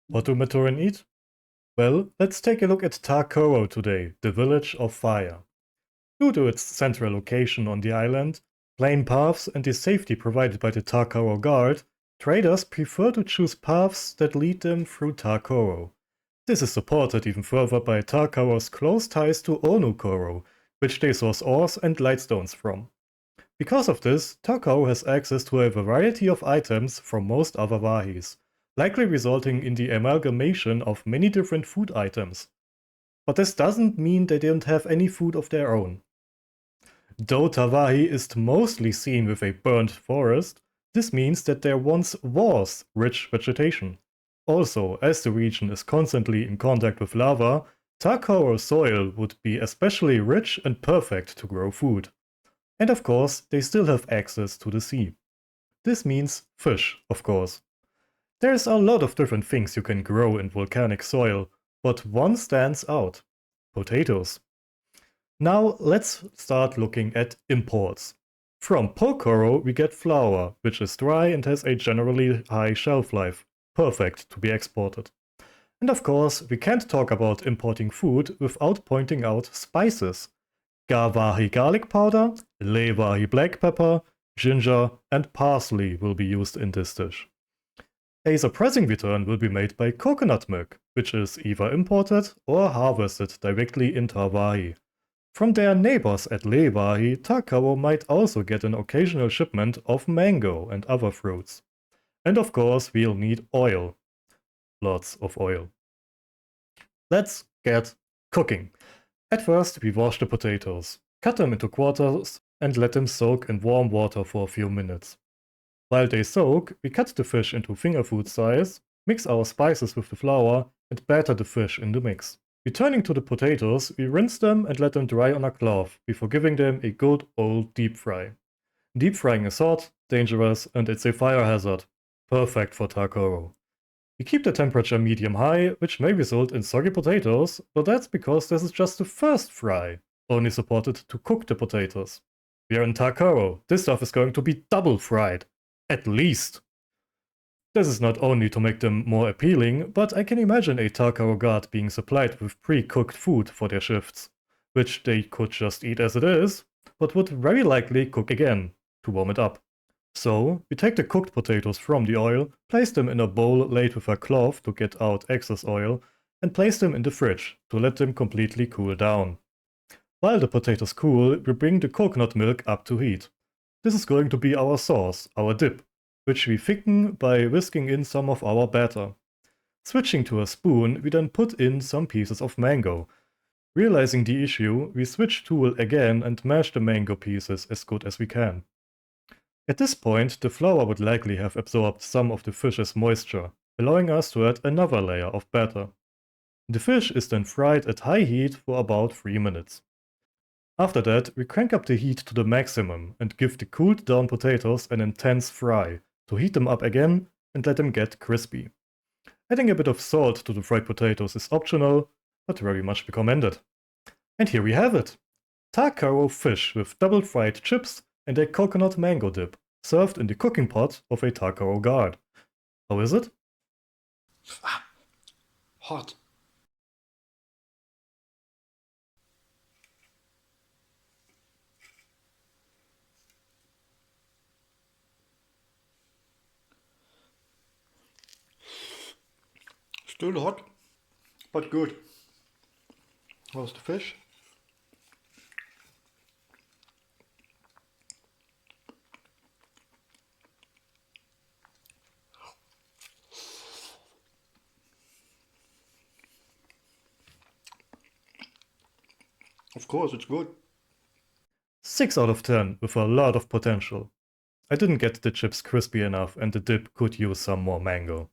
What do Matoran eat? Well, let's take a look at Ta-Koro today, the village of fire. Due to its central location on the island, plain paths and the safety provided by the Ta-Koro guard, traders prefer to choose paths that lead them through Ta-Koro. This is supported even further by Ta-Koro's close ties to Onu-Koro, which they source ores and lightstones from. Because of this, Ta-Koro has access to a variety of items from most other Wahis, likely resulting in the amalgamation of many different food items. But this doesn't mean they don't have any food of their own. Though Tawahi is mostly seen with a burnt forest, this means that there once was rich vegetation. Also, as the region is constantly in contact with lava, Ta-Koro soil would be especially rich and perfect to grow food. And of course, they still have access to the sea. This means fish, of course. There's a lot of different things you can grow in volcanic soil, but one stands out: potatoes. Now let's start looking at imports. From Ta-Koro we get flour, which is dry and has a generally high shelf life, perfect to be exported. And of course, we can't talk about importing food without pointing out spices. Gawahi garlic powder, Lewahi black pepper, ginger, and parsley will be used in this dish. A surprising return will be made by coconut milk, which is either imported or harvested directly in Ta-Wahi. From their neighbors at Lewahi, Ta-Koro might also get an occasional shipment of mango and other fruits. And of course, we'll need oil. Lots of oil. Let's get cooking. At first, we wash the potatoes, cut them into quarters, and let them soak in warm water for a few minutes. While they soak, we cut the fish into finger food size, mix our spices with the flour, and batter the fish in the mix. Returning to the potatoes, we rinse them and let them dry on a cloth before giving them a good old deep fry. Deep frying is hot, dangerous, and it's a fire hazard. Perfect for Ta-Koro. We keep the temperature medium-high, which may result in soggy potatoes, but that's because this is just the first fry, only supported to cook the potatoes. We are in Ta-Koro. This stuff is going to be double fried. At least. This is not only to make them more appealing, but I can imagine a Ta-Koro guard being supplied with pre-cooked food for their shifts, which they could just eat as it is, but would very likely cook again, to warm it up. So, we take the cooked potatoes from the oil, place them in a bowl laid with a cloth to get out excess oil, and place them in the fridge to let them completely cool down. While the potatoes cool, we bring the coconut milk up to heat. This is going to be our sauce, our dip, which we thicken by whisking in some of our batter. Switching to a spoon, we then put in some pieces of mango. Realizing the issue, we switch tool again and mash the mango pieces as good as we can. At this point, the flour would likely have absorbed some of the fish's moisture, allowing us to add another layer of batter. The fish is then fried at high heat for about 3 minutes. After that, we crank up the heat to the maximum and give the cooled down potatoes an intense fry, to heat them up again and let them get crispy. Adding a bit of salt to the fried potatoes is optional, but very much recommended. And here we have it! Ta-Koro fish with double fried chips and a coconut mango dip, served in the cooking pot of a Ta-Koro guard. How is it? Hot. Still hot, but good. How's the fish? Of course, it's good. 6 out of 10 with a lot of potential. I didn't get the chips crispy enough and the dip could use some more mango.